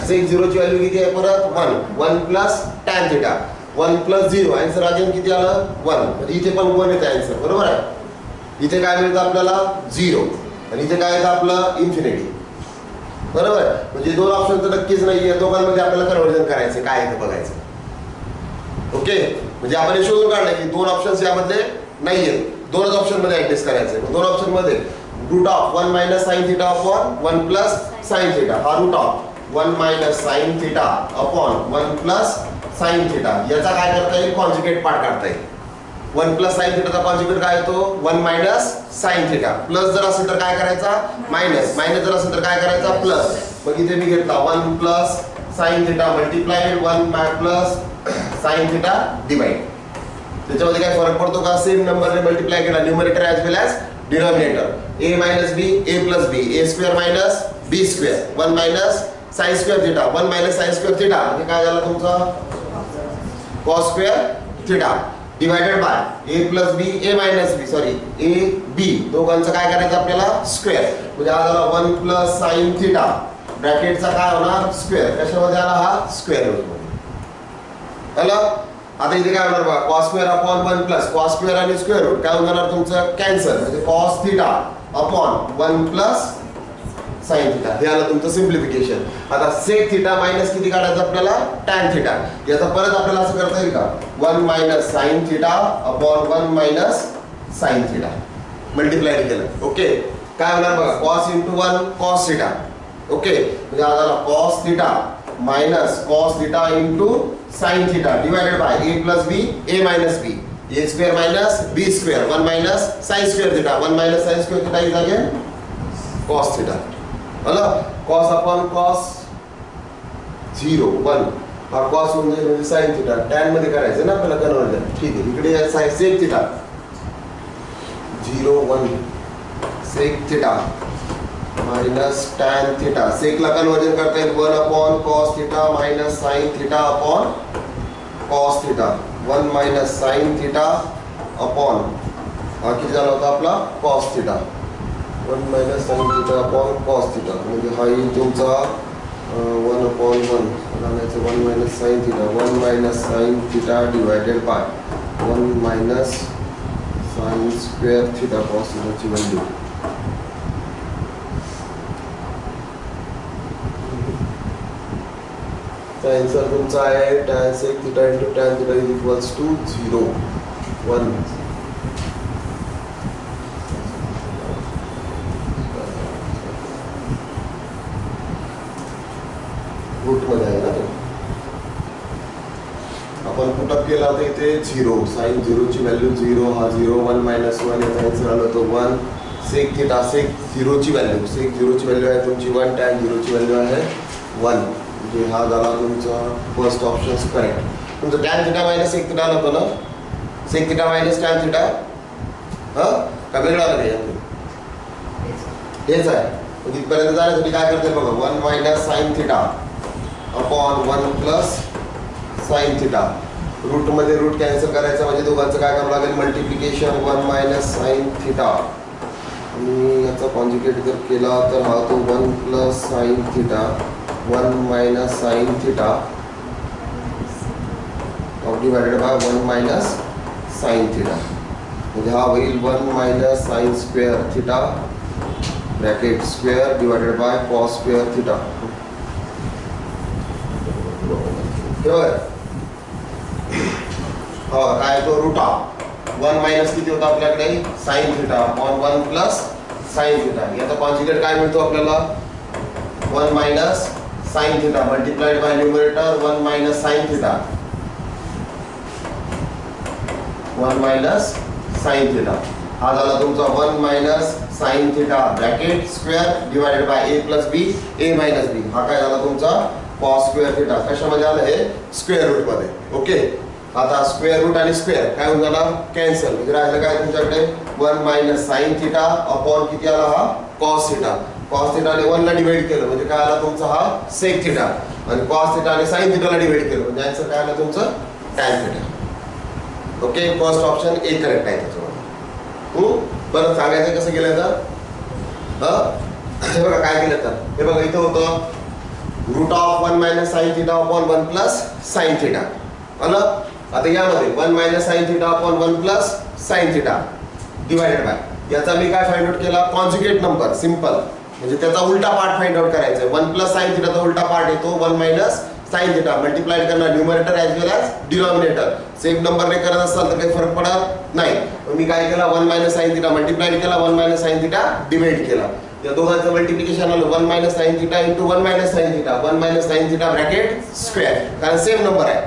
[SPEAKER 1] सेक 0 ची व्हॅल्यू किती आहे परत 1 plus tan theta 1 plus 0 answer अजून किती आलं 1. म्हणजे इथे पण 1 येते आन्सर बरोबर आहे. इथे काय मिळतं आपल्याला 0 आणि इथे काय येतं आपलं इन्फिनिटी बरोबर आहे. म्हणजे दोन ऑप्शन तर नक्कीच नाही आहे. दोघांमध्ये आपल्याला कन्व्हर्जन करायचं काय आहे ते बघायचं. ओके म्हणजे आपण हे शोधून काढलं की दोन ऑप्शन्स यामध्ये नाही आहेत. दोनच ऑप्शन मध्ये ऍडजस्ट करायचं. दोन ऑप्शन मध्ये root of 1 minus sine theta upon 1 plus sine theta हा root of 1 minus sine theta upon 1 plus sine theta याचा काय करता येईल कॉन्जुगेट पार्ट काढता येईल. 1 प्लस साइन थिटाचा कॉन्जुगेट काय येतो 1 मायनस साइन थिटा. प्लस जर असेल तर काय करायचा मायनस मायनस जर असेल तर काय करायचा प्लस. मग इथे मी घेतला 1 plus sine theta multiplied 1 plus sine theta divide. त्याच्यामध्ये काय फरक पडतो का सेम नंबरने मल्टिप्लाय केला numerator as well as denominator a minus B a plus B a square minus b square 1 minus sine square theta 1 minus sine square theta म्हणजे काय झालं तुमचा cos square theta divided by a plus B a minus B sorry a b दोघांचं काय करायचं आपल्याला square. म्हणजे हा झाला 1 प्लस साइन थिटा ब्रॅकेटचा काय होणार स्क्वेअर. कशामध्ये आला हा स्क्वेअर रूटमध्ये आला. आता इथे काय होणार बघा cos square upon 1 plus cos square आणि स्क्वेअर रूट काय होणार तुमचं कॅन्सल. म्हणजे cos theta upon 1 plus sine theta हे आलं तुमचं सिम्प्लिफिकेशन. आता सेक थिटा मायनस किती काढायचं आपल्याला टॅन थिटा. याचा परत आपल्याला असं करता येईल का 1 minus sine theta upon 1 minus sine theta multiply केलं. ओके काय होणार बघा cos into 1 cos theta. Okay म्हणजे हा झाला cos theta minus cos theta into sine theta divided by a plus B a minus B a square minus b square 1 minus sine square theta 1 minus sine square theta is again cos theta. Hello cos upon cos 0 1 हा cos म्हणजे sine theta tan मध्ये करायचं ना आपल्याला conversion. ठीक आहे इकडे sec theta 0 1 sec theta minus tan theta सेकला कन्वर्जन करता येईल 1 upon cos theta minus sine theta upon cos theta 1 minus sine theta upon हा किती झाला होता आपला cos theta 1 minus sine theta upon cos theta. म्हणजे हा येईल तुमचा 1 अपॉन 1 आणायचं 1 minus sine theta 1 minus sine theta divided by 1 minus sine square theta cos थिटाची व्हॅल्यू. आन्सर तुमचा आहे tan sec theta into tan theta is equals to 0 1. Route मध्ये आहे ना तो आपण पुटअप केला तर इथे 0 sin 0 ची व्हॅल्यू 0 हा 0 1 मायनस 1 याचा आन्सर आला तो 1 sec theta sec 0 ची व्हॅल्यू sec 0 ची व्हॅल्यू आहे तुमची 1 tan 0 ची व्हॅल्यू आहे 1. म्हणजे हा झाला तुमचा फर्स्ट ऑप्शन करेक्ट. तुमचं tan theta minus sec theta आलं होतं ना sec theta minus tan theta हा का वेगळा आलं यामध्ये हेच आहे. मग इथपर्यंत जाण्यासाठी काय करते बघा 1 minus sine theta upon 1 plus sine theta root मध्ये रूट कॅन्सल करायचं म्हणजे दोघांचं काय करावं लागेल मल्टिप्लिकेशन 1 मायनस साइन थिटा आणि याचा कॉन्जुगेट जर केला तर हा तो 1 plus sine theta 1 minus sine theta divided by 1 minus sine theta म्हणजे हा होईल 1 minus sine square theta bracket square divided by cos square theta काय तो रूट ऑफ 1 मायनस किती होता आपल्याकडे sign theta upon 1 plus sine theta याचा conjugate काय मिळतो आपल्याला 1 minus sine theta multiplied by numerator 1 minus sine theta 1 minus sine theta हा झाला तुमचा 1 minus sine theta bracket square divided by a plus B a minus B हा काय झाला तुमचा कॉस स्क्वेअर थिटा कशामध्ये आलं हे स्क्वेअर रूट मध्ये ओके आता स्क्वेअर रूट आणि स्क्वेअर काय होऊन झाला कॅन्सल म्हणजे राहिलं काय तुमच्याकडे 1 मायनस साइन थिटा अपॉन किती आला हा कॉस थिटाने 1 ला डिवाइड केलं म्हणजे काय आला तुमचा हा सेक थिटा आणि कॉस थिटा आणि साइन थिटाला डिवाइड केलं म्हणजे आन्सर काय आलं तुमचं tan theta okay first option A correct आहे त्याच्यावर बरं सांगायचं कसं केलं तर हे बघा काय केलं तर हे बघा इथं होतं root of 1 minus sine theta upon 1 plus sine theta आलं आता यामध्ये 1 minus sine theta upon 1 plus sine theta divided by याचा मी काय फाइंड आउट केला कॉन्जुगेट नंबर सिंपल म्हणजे त्याचा उलटा पार्ट फाइंड आउट करायचा 1 प्लस साइन थिटाचा उलटा पार्ट येतो 1 मायनस साइन थिटा मल्टिप्लाइड करणार numerator as well as denominator same नंबरने करत असाल तर काही फरक पडत नाही मी काय केला 1 मायनस साइन थिटा मल्टिप्लाइड केला 1 मायनस साइन थिटा डिवाइड केला या दोघांचं मल्टिप्लिकेशन आलं 1 minus sine theta into 1 minus sine theta 1 minus sine theta bracket square कारण सेम नंबर आहे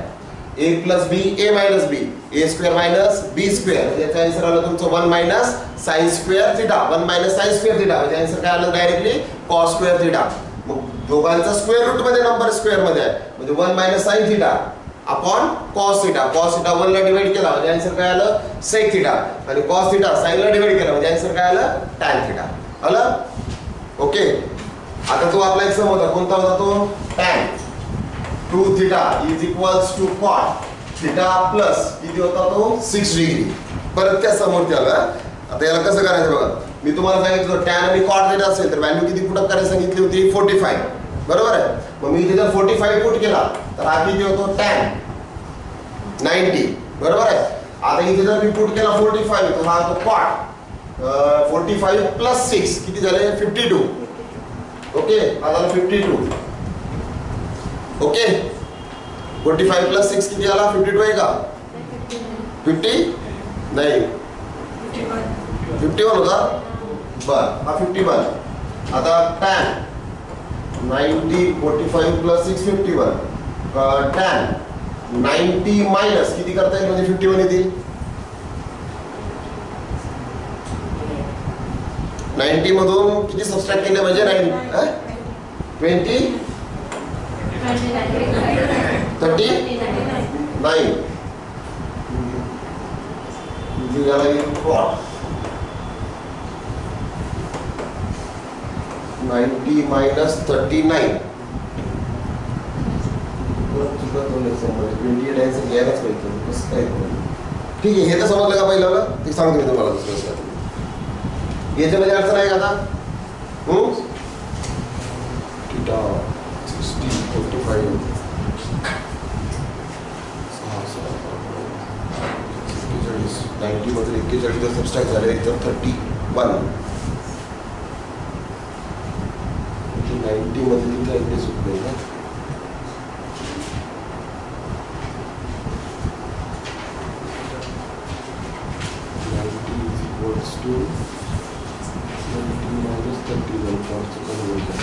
[SPEAKER 1] a plus B a minus B a square minus b square याचा answer आला तुमचं 1 minus sine square theta 1 minus sine square theta म्हणजे answer काय आलं directly cos square theta मग दोघांचा स्क्वेअर रूट मध्ये नंबर स्क्वेअर मध्ये आहे म्हणजे 1 minus sine theta upon cos theta 1 ला डिवाइड केला म्हणजे आन्सर काय आलं सेक थिटा आणि कॉस थिटा साइन ला डिवाइड केला म्हणजे आन्सर काय आलं टॅन थिटा आलं ओके आता तो आपला एक सम होता कोणता होता तो tan 2 theta is equals to cot theta plus किती होता तो 6 डिग्री परत त्या समोरती आला आता याला कसं करायचं बघा मी तुम्हाला सांगितलं होतं टॅन आणि कॉट थिटा असेल तर व्हॅल्यू किती पुट करायला सांगितली होती 45 बरोबर आहे मग मी इथे जर 45 पुट केला तर हा किती होतो टॅन 90 बरोबर आहे आता इथे जर मी पुट केला 45 तर हा तो कॉट 45 प्लस 6 किती झाले 52 ओके हा झाला 52 ओके 45 प्लस 6 किती आला 52 आहे का 50 नाही 51 होता बर हा 51 आता tan 90 45 प्लस 6 51 tan 90 मायनस किती करता येईल म्हणजे 51 येतील 90 मधून किती सबट्रॅक्ट केले म्हणजे 20 30 नाही याला 90 मायनस 39 ठीक आहे हे तर समजलं का पहिलं ते सांगतो मी तुम्हाला दुसरं याच्यामध्ये अडचण आहे का आता थिटा 60 45 90 मध्ये 41 जर सबस्ट्रॅक्ट झाले तर 31 90 मध्ये तिथे इकडे सुटले ना to 20 minus 31 for the conversion.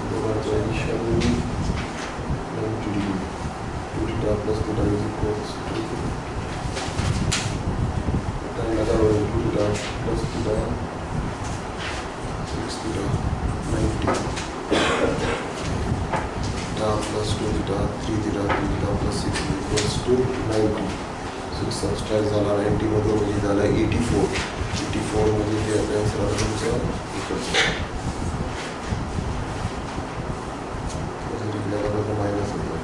[SPEAKER 1] The addition 90 degree. 2 theta plus theta is equals to another 2 theta plus theta 6 theta 90 theta plus 2 theta 3 theta 3 theta plus 6 is equals to 90. 6 subtract झाला 90 मधून म्हणजे झाला 84 मध्ये जे आपल्या आन्सर आला तुमचं इकडचं मायनस होतं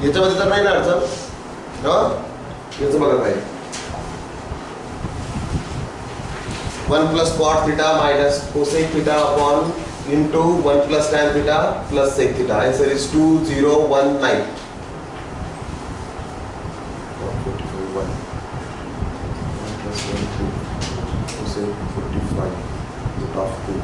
[SPEAKER 1] याच्यामध्ये तर नाही ना अडचण. याचं बघा काय 1 plus cot theta minus cosec theta upon into 1 plus tan theta plus sec theta. Answer is 2019. 1 plus 1 2 cosec 45 root of 2.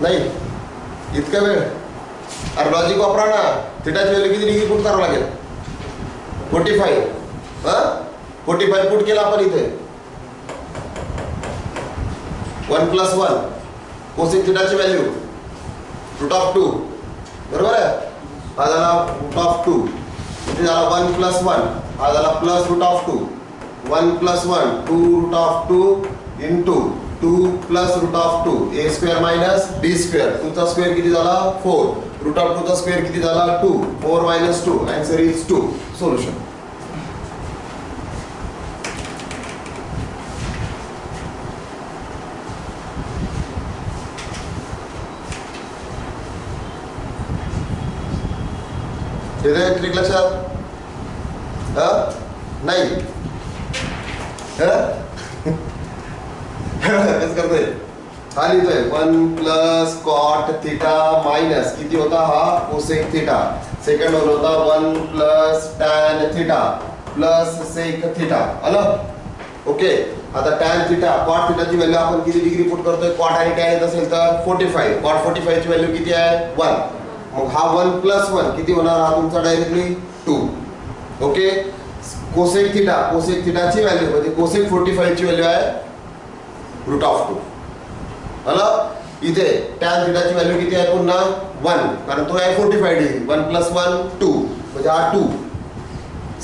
[SPEAKER 1] नाही इतका वेळ. अरे लॉजिक वापरा ना. थिटाची व्हॅल्यू किती डिग्री पुट करावं लागेल? 45. 45 पुट केला आपण इथे. 1 plus 1 कोसेक थिटाची व्हॅल्यू रूट ऑफ 2. बरोबर आहे. हा झाला रूट ऑफ 2. इथे झाला 1 plus 1. हा झाला plus root of 2. 1 plus 1 2 root of 2 into 2 plus root of 2 a square minus b square. 2 चा स्क्वेअर किती झाला? 4. root of 2 चा स्क्वेअर किती झाला? 2. 4 minus 2. Answer is 2. Solution. येते ट्रिक लक्षात? नाही कसं करतोय? हा लिहितोय 1 plus cot theta मायनस किती होता हा? Cosec theta. सेकंड वन होता 1 plus tan theta plus sec theta. आलं? ओके. आता tan theta cot theta ची व्हॅल्यू आपण किती डिग्री पुट करतोय? cot आणि tan येत असेल तर 45. cot 45 ची व्हॅल्यू किती आहे? 1. मग हा 1 plus 1 किती होणार? हा तुमचा डायरेक्टली 2. ओके. कोसेक थिटाची व्हॅल्यू म्हणजे कोसेक 45 ची व्हॅल्यू आहे रूट ऑफ 2. आलं? इथे टॅन थिटाची व्हॅल्यू किती आहे? पुन्हा 1 कारण तो आहे 45 डिग्री. 1 plus 1 2 म्हणजे हा 2.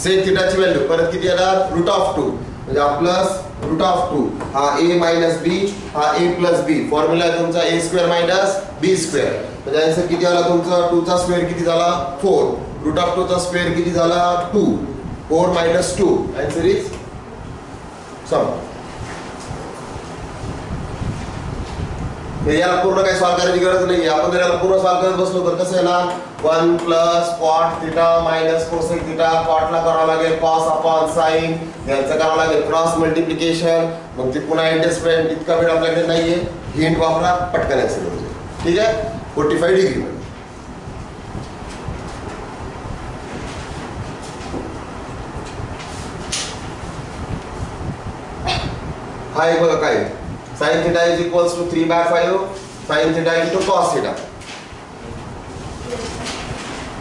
[SPEAKER 1] सेक थिटाची व्हॅल्यू परत किती येणार? रूट ऑफ 2 म्हणजे हा प्लस रूट ऑफ 2. हा a मायनस बी, हा a प्लस बी. फॉर्म्युला आहे तुमचा a square minus B square. म्हणजे आन्सर किती आला तुमचा? 2 चा स्क्वेअर किती झाला? 4. रूट ऑफ 2 चा स्क्वेअर किती झाला? 2. 4 minus 2. Answer is sum. याला पूर्ण काही सॉल्व करायची गरज नाही. आपण जर याला पूर्ण सॉल्व करत बसलो तर कसं आहे ना? 1 plus cot theta minus cosec theta. कॉटला करावं लागेल cos upon sin. यांचं करावं लागेल क्रॉस मल्टिप्लिकेशन. मग ते पुन्हा ऍडजस्टमेंट. इतका वेळ आपल्याकडे नाहीये. हिंट वापरा पटकन आन्सर होईल. ठीक आहे. 45 डिग्री मध्ये. हा एक बघा काय sin theta is equals to 3/5 sin theta into cos theta.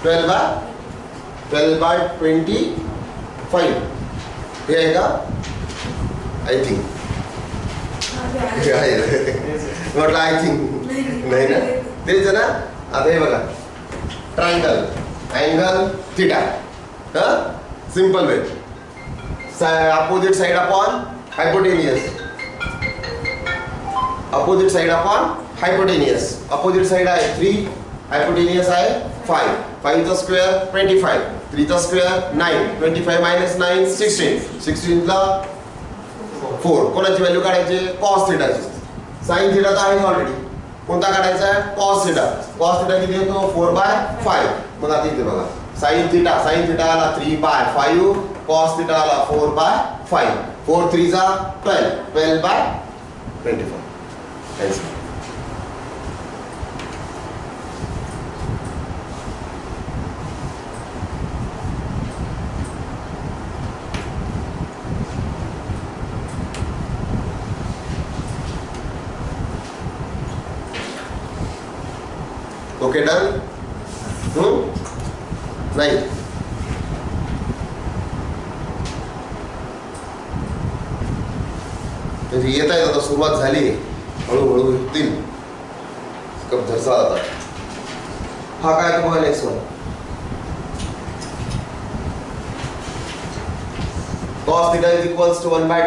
[SPEAKER 1] 12/25 हे आहे का? आय थिंक म्हटलं आय थिंक नाही ना? तेच ना. आता हे बघा triangle angle theta. Simple way. Opposite side upon hypotenuse. Opposite side upon hypotenuse. Opposite side आहे 3, हायपोटेनियस आहे 5. 5 चा स्क्वेअर 25. 3 चा स्क्वेअर 9. 25 minus 9 16. 16 ला 4. कोणाची व्हॅल्यू काढायची? cos थिटाची. sin थिटा तर आहे ऑलरेडी. कोणता काढायचा आहे? cos theta. cos थिटा किती येतो? 4/5. मग आता इथे बघा sin थिटा आला 3/5. cos थिटा आला 4/5. 4 3 जा 12. 12/25. Okay done. नाही येत आहे आता सुरुवात झाली. हळूहळू येतील कब्जा आता. हा काय बघा next one. cos theta is equals to 1 by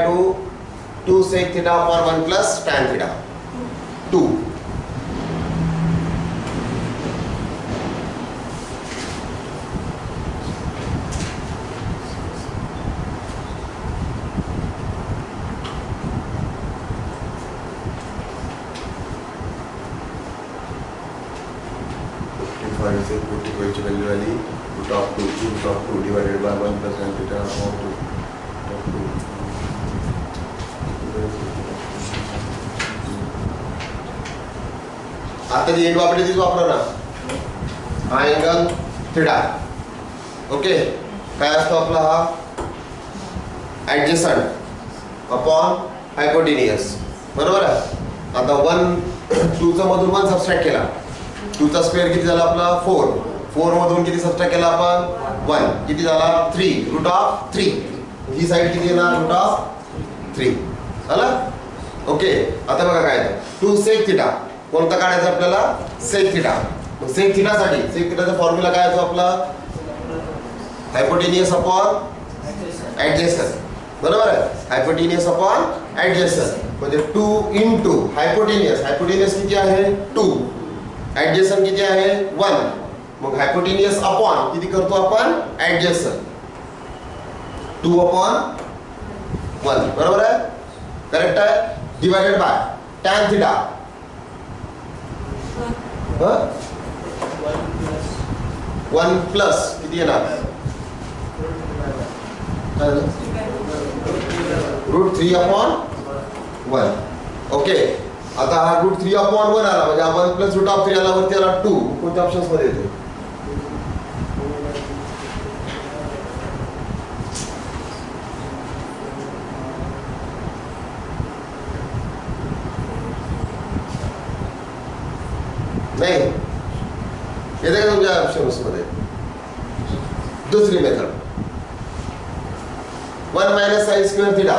[SPEAKER 1] 2 sec theta upon 1 plus tan theta 2. ची व्हॅल्यू आली root of 2 divided by 1 plus tan theta upon 2. आता जी एंड वापरली तीच वापरा ना. हा अँगल थिटा. ओके, काय असतो आपला हा ऍडजस्टंट अपॉन हायपोटेनियस. बरोबर आहे. आता 1 2 चा मधून 1 सबट्रॅक्ट केला. 2 चा स्क्वेअर किती झाला आपला 4. 4 मधून किती सबट्रॅक्ट केला आपण 1 किती झाला 3 रूट ऑफ 3. ही साइड किती येणार रूट ऑफ 3 झालं. ओके, आता बघा काय 2 सेक थिटा कोणता काढायचा आपल्याला सेक थिटा. सेक थिटा साठी सेक थिटाचा फॉर्म्युला काय असतो आपला हायपोटेनियस अपॉन ऍडजस्टंट. बरोबर आहे. हायपोटेनियस अपॉन ऍडजस्टंट म्हणजे 2 इंटू हायपोटेनियस. हायपोटेनियस किती आहे 2. ऍडजस्टंट किती आहे 1. मग हायपोटेनियस अपॉन किती करतो आपण ऍडजस्टंट 2 अपॉन 1. बरोबर आहे. करेक्ट आहे. Divided by tan theta 1 plus किती येणार रूट 3 अपॉन 1. ओके, आता हा रूट 3 अपॉन 1 आला म्हणजे 1 प्लस रूट ऑफ 3 आला वरती आला 2. कोणत्या ऑप्शन्स मध्ये येतो नाही येते का तुमच्या ऑप्शन्स मध्ये. दुसरी method 1 minus sine square theta.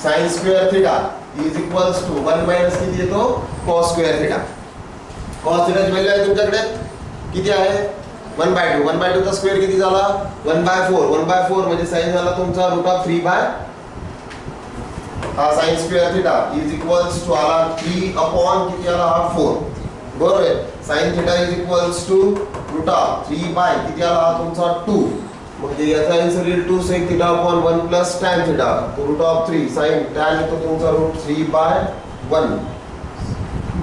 [SPEAKER 1] Sine square theta is equals to 1 minus किती येतो cos स्क्वेअर थिटा. cos थिटाची व्हॅल्यू आहे तुमच्याकडे किती आहे 1 by 2. 1 by 2 चा स्क्वेअर किती झाला 1 by 4. 1 by 4 म्हणजे साइन झाला तुमचा रूट ऑफ 3 by हा sine square theta is equals to आला 3 अपॉन किती आला हा 4. बरोबर आहे. Sine theta is equals to root of 3 by किती आला हा तुमचा 2. म्हणजे याचा आन्सर येईल 2 sec theta upon 1 plus tan theta root of 3 sine tan येतो तुमचा रूट 3 बाय 1.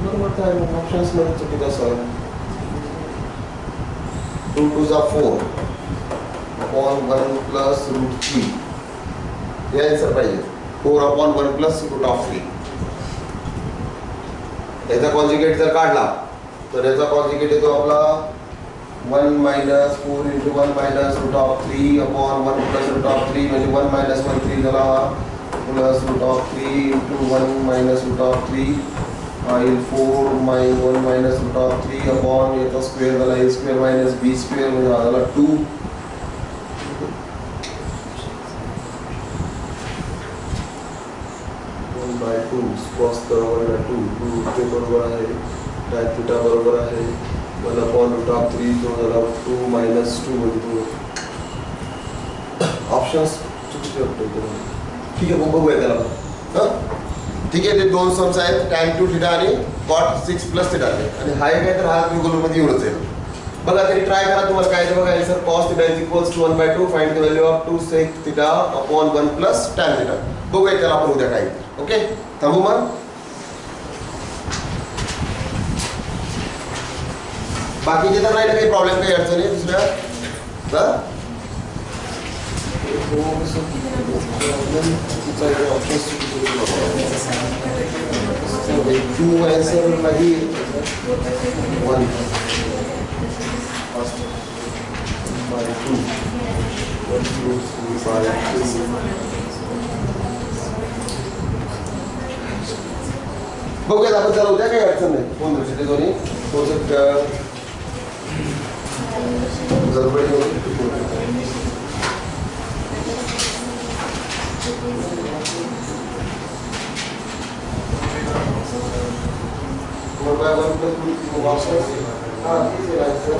[SPEAKER 1] बरोबर आहे. ऑप्शन्स मध्ये चुकीचं असेल. 2 2 जा 4 अपॉन 1 प्लस रूट 3 हे आन्सर पाहिजे. 4 अपॉन 1 प्लस रूट ऑफ 3. याचा कॉन्जुगेट जर काढला तर याचा कॉन्जुगेट येतो आपला 1 minus 4 into 1 minus root of 3 upon 1 plus root of 3 म्हणजे 1 मायनस 1 3 झाला plus root of 3 into 1 minus root of 3 येईल 4 1 मायनस रूट ऑफ 3 अपॉन याचा स्क्वेअर झाला a square minus b square म्हणजे हा झाला 2. 1 by 2 cos बरोबर आहे 2 ते बरोबर आहे tan थिटा बरोबर आहे 1 अपॉन रूट ऑफ 3 जो झाला 2 मायनस 2 म्हणजे ऑप्शन्स चुकीचे होते. ठीक आहे मग बघूया त्याला. ठीक आहे ते दोन सम्स आहेत tan 2 थिटा आणि cot 6 प्लस थिटा आणि हा एक आहे तर हा गुगल मध्ये एवढंच आहे. बघा तरी ट्राय करा तुम्हाला काय ते बघा answer cos theta is equals to 1 by 2 find the value of 2 sec theta upon 1 plus tan theta. बघूया त्याला आपण उद्या काय. ओके थांबू मग. बाकीचे तर नाही ना काही प्रॉब्लेम काही अडचणी दुसऱ्या 2 आन्सर नाही 1 by 2 1 2 3 5 बघूयात आपण त्याला उद्या काही अडचण नाही. कोण दिवशी ते दोन्ही 4 by 1 plus 2 boxes. Easy answer.